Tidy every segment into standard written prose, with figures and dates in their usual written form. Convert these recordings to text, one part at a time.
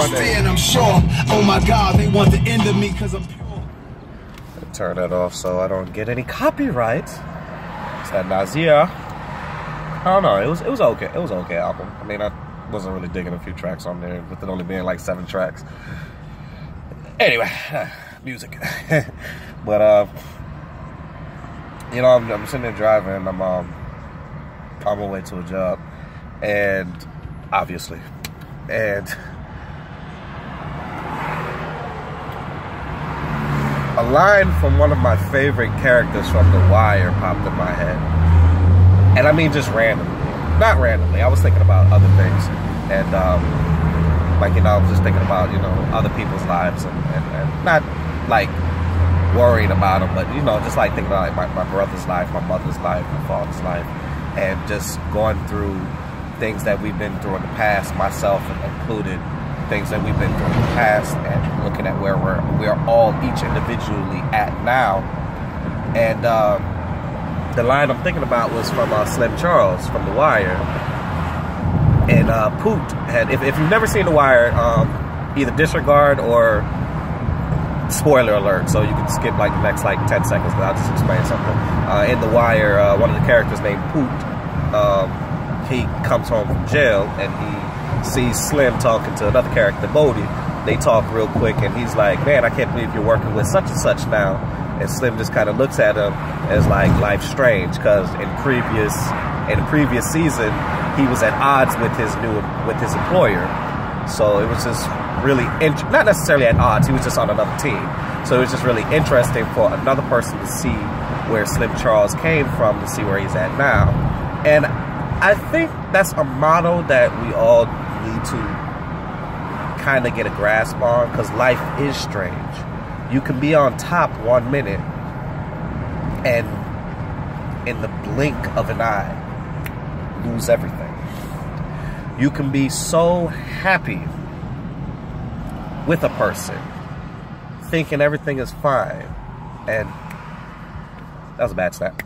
morning. I'm sure. Oh my God, they want the end of me because I'm pure. Turn that off so I don't get any copyright. It's that Nasir. I don't know. It was okay. It was an okay album. I mean, I wasn't really digging a few tracks on there, with it only being like 7 tracks. Anyway, music. But you know, I'm sitting there driving. I'm on my way to a job, and obviously, and a line from one of my favorite characters from The Wire popped in my head. And I mean just randomly. Not randomly. I was thinking about other things. And, like, you know, I was just thinking about, you know, other people's lives. And not, like, worrying about them. But, you know, just, like, thinking about, like, my brother's life, my mother's life, my father's life. And just going through things that we've been through in the past, myself included. Things that we've been through in the past, and looking at where we're all each individually at now. And the line I'm thinking about was from Slim Charles from The Wire. And Poot had, if you've never seen The Wire, either disregard or spoiler alert, so you can skip like the next like 10 seconds, but I'll just explain something. In The Wire, one of the characters named Poot, he comes home from jail and he sees Slim talking to another character, Bodie. They talk real quick, and he's like, man, I can't believe you're working with such and such now. And Slim just kind of looks at him as like, life's strange, because in the previous season, he was at odds with his employer. So it was just really, not necessarily at odds, he was just on another team. So it was just really interesting for another person to see where Slim Charles came from, to see where he's at now. And I think that's a model that we all need to kind of get a grasp on, because life is strange. You can be on top 1 minute and in the blink of an eye lose everything. You can be so happy with a person thinking everything is fine, and that was a bad snap.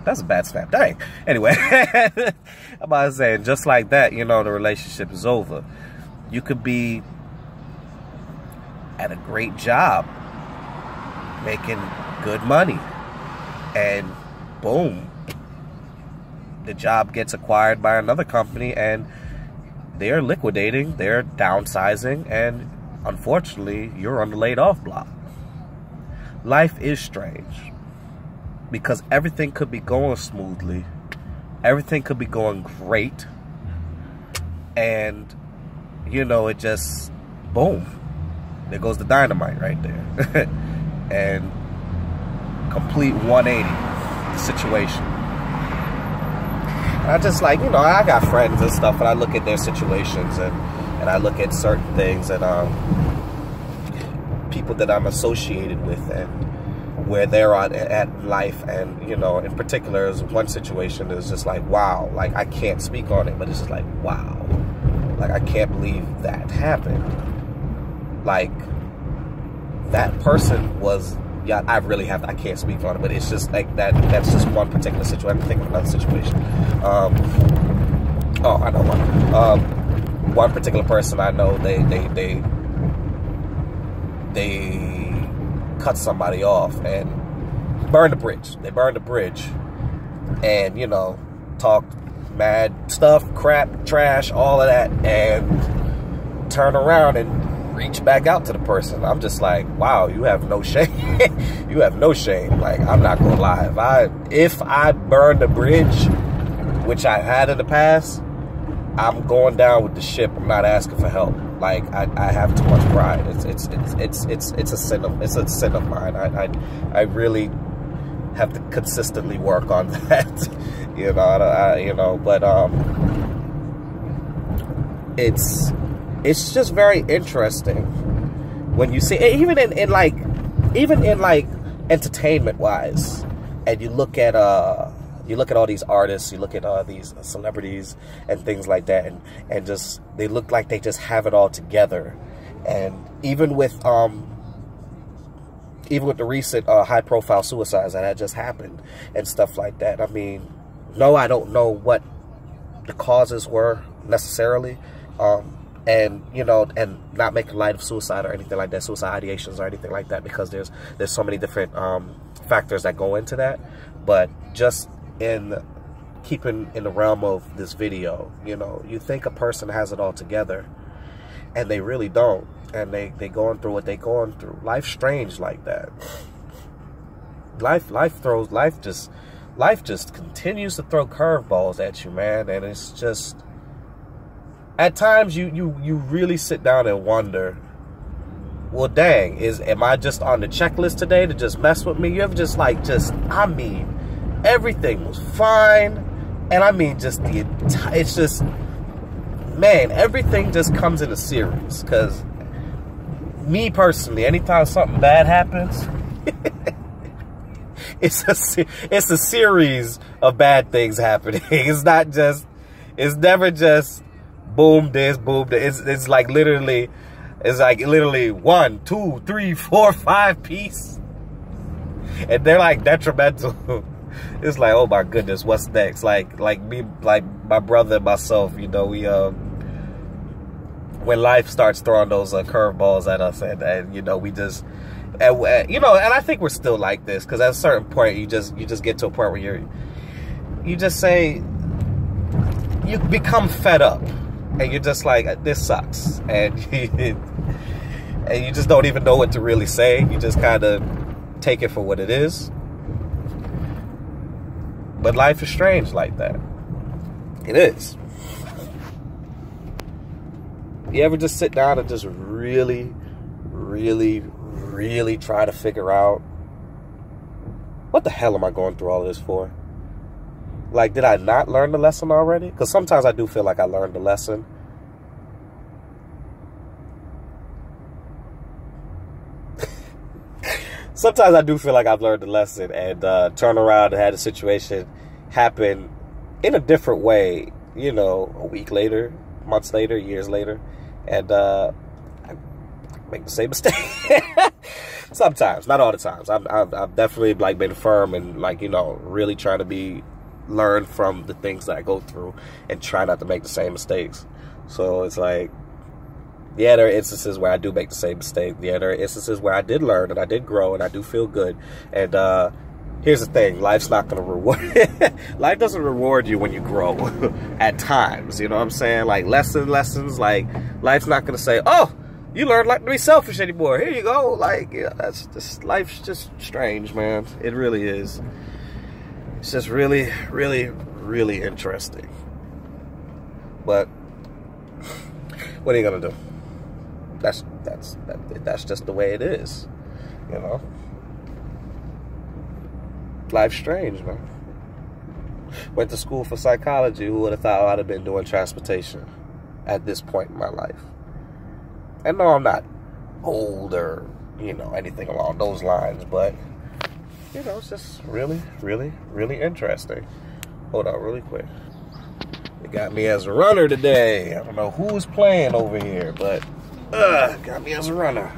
That's a bad snap. Dang. Anyway, I'm about to say, just like that, you know, the relationship is over. You could be at a great job, making good money, and boom, the job gets acquired by another company, and they're liquidating, they're downsizing, and unfortunately, you're on the laid off block. Life is strange, because everything could be going smoothly, everything could be going great, and, you know, it just, boom, there goes the dynamite right there. And complete 180 situation. And I just, like, you know, I got friends and stuff, and I look at their situations, and I look at certain things, and people that I'm associated with, and where they're at life. And, you know, in particular, one situation is just like, wow, like, I can't speak on it, but it's just like, wow, like, I can't believe that happened. Like, that person was, yeah, I can't speak on it, but it's just like that's just one particular situation. I'm thinking of another situation. Oh, I know one. One particular person I know, they cut somebody off and burned the bridge. They burned the bridge, and, you know, talked mad stuff, crap, trash, all of that, and turn around and reach back out to the person. I'm just like, wow, you have no shame. You have no shame. Like, I'm not gonna lie. If I burned the bridge, which I had in the past, I'm going down with the ship. I'm not asking for help. Like, I have too much pride. It's a sin of mine. I really have to consistently work on that. You know, but it's just very interesting when you see, even in like entertainment wise, and you look at all these artists, you look at these celebrities and things like that, and just, they look like they just have it all together. And even with the recent high profile suicides that had just happened and stuff like that, I mean, no, I don't know what the causes were necessarily. and you know, and not making light of suicide or anything like that, suicide ideations or anything like that, because there's so many different factors that go into that. But just in keeping in the realm of this video, you know, you think a person has it all together, and they really don't, and they going through what they going through. Life's strange like that. Life just continues to throw curveballs at you, man, and it's just, at times you really sit down and wonder, well, dang, am I just on the checklist today to just mess with me? You ever just like, I mean, everything was fine, and I mean, it's just, man, everything just comes in a series. Because me personally, anytime something bad happens, it's a series of bad things happening. It's never just boom this, boom this. It's like literally 1, 2, 3, 4, 5 piece, and they're like detrimental. It's like, oh my goodness, what's next? Like me, like my brother and myself, you know, we when life starts throwing those curveballs at us, and you know, we just, you know, and I think we're still like this, because at a certain point you just get to a point where you just say, you become fed up, and you're just like, this sucks, and you just don't even know what to really say. You just kind of take it for what it is. But life is strange like that. It is. You ever just sit down and just really, really, really try to figure out, what the hell am I going through all of this for? Like, did I not learn the lesson already? Because sometimes I do feel like I learned the lesson. Sometimes I do feel like I've learned the lesson, and turn around and had a situation happen in a different way, you know, a week later, months later, years later, and I make the same mistake. Sometimes, not all the times. I've definitely like been firm and, like, you know, really trying to learn from the things that I go through and try not to make the same mistakes. So it's like, yeah, there are instances where I do make the same mistake. Yeah, there are instances where I did learn and I did grow and I do feel good. And here's the thing, life's not going to reward. Life doesn't reward you when you grow at times. You know what I'm saying? Like lessons. Like, life's not going to say, oh, you learned not to be selfish anymore. Here you go. Like, yeah, that's just, life's just strange, man. It really is. It's just really, really, really interesting. But what are you going to do? That's just the way it is, you know. Life's strange, man. Went to school for psychology. Who would have thought I'd have been doing transportation at this point in my life? And no, I'm not old or, you know, anything along those lines, but, you know, it's just really, really, really interesting. Hold on really quick. It got me as a runner today. I don't know who's playing over here, but got me as a runner.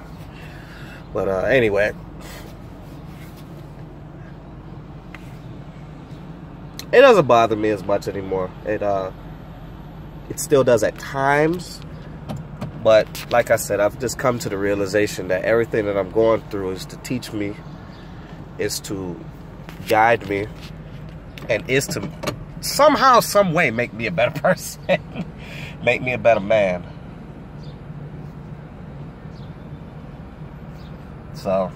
But anyway, it doesn't bother me as much anymore. It still does at times, but like I said, I've just come to the realization that everything that I'm going through is to teach me, is to guide me, and is to somehow, some way make me a better person, make me a better man. So,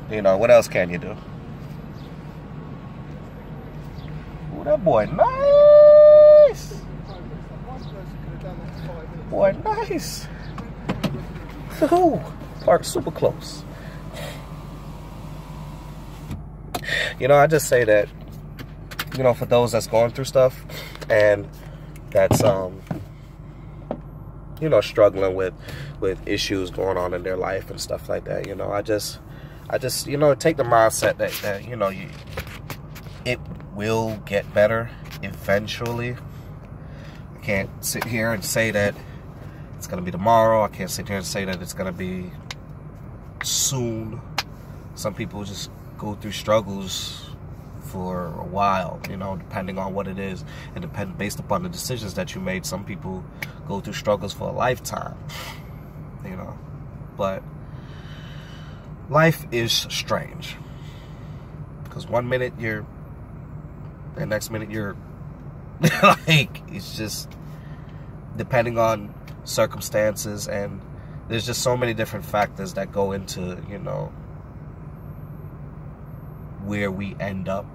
you know, what else can you do? Ooh, that boy nice. Boy nice. Ooh, parked super close. You know, I just say that, you know, for those that's going through stuff and that's you know, struggling with issues going on in their life and stuff like that, you know, I just you know, take the mindset that you know, it will get better eventually. I can't sit here and say that it's gonna be tomorrow. I can't sit here and say that it's gonna be soon. Some people just go through struggles for a while, you know, depending on what it is, and based upon the decisions that you made. Some people go through struggles for a lifetime, you know. But life is strange, because one minute you're, the next minute you're like, it's just depending on circumstances, and there's just so many different factors that go into, you know, where we end up,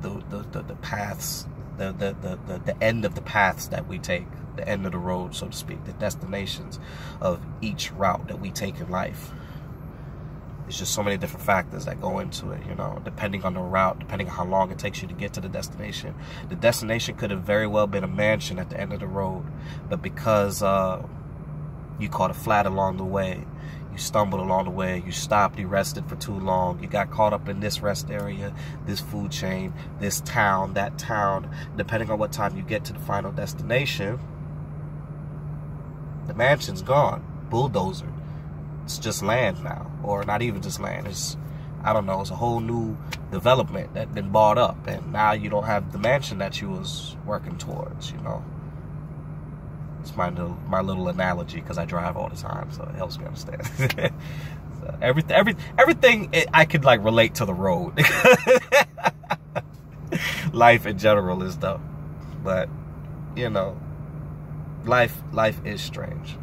the paths, the end of the paths that we take, the end of the road, so to speak, the destinations of each route that we take in life. There's just so many different factors that go into it, you know, depending on the route, depending on how long it takes you to get to the destination. The destination could have very well been a mansion at the end of the road, but because you caught a flat along the way, you stumbled along the way, you stopped, you rested for too long, you got caught up in this rest area, this food chain, this town, that town. Depending on what time you get to the final destination, the mansion's gone, bulldozer. It's just land now, or not even just land. It's, I don't know, it's a whole new development that's been bought up, and now you don't have the mansion that you was working towards, you know. It's my little analogy, because I drive all the time, so it helps me understand. So everything I could like relate to the road. Life in general is though, but you know, life is strange.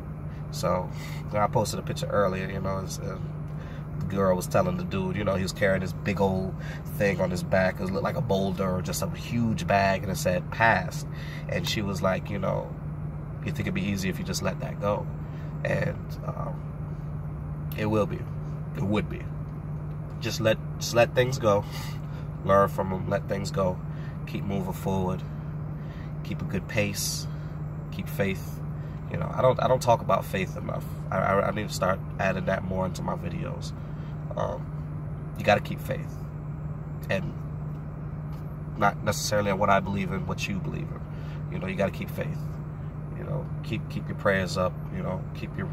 So I posted a picture earlier, you know, the girl was telling the dude, you know, he was carrying this big old thing on his back. It looked like a boulder or just a huge bag, and it said "Past," and she was like, you know, you think it'd be easy if you just let that go? And it will be. It would be. Just let things go. Learn from them. Let things go. Keep moving forward. Keep a good pace. Keep faith. You know, I don't talk about faith enough. I need to start adding that more into my videos. You got to keep faith, and not necessarily on what I believe in, what you believe in. You know, you got to keep faith. You know, keep your prayers up. You know, keep your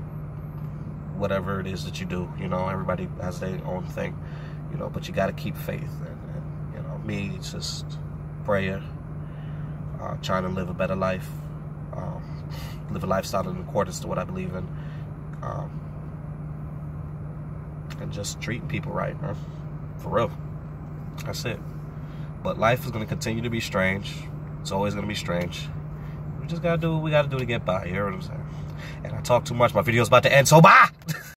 whatever it is that you do. You know, everybody has their own thing. You know, but you got to keep faith. And you know, me, it's just prayer. Trying to live a better life. Live a lifestyle in accordance to what I believe in. And just treating people right, man. For real. That's it. But life is going to continue to be strange. It's always going to be strange. We just got to do what we got to do to get by. You hear what I'm saying? And I talk too much. My video's about to end, so bye!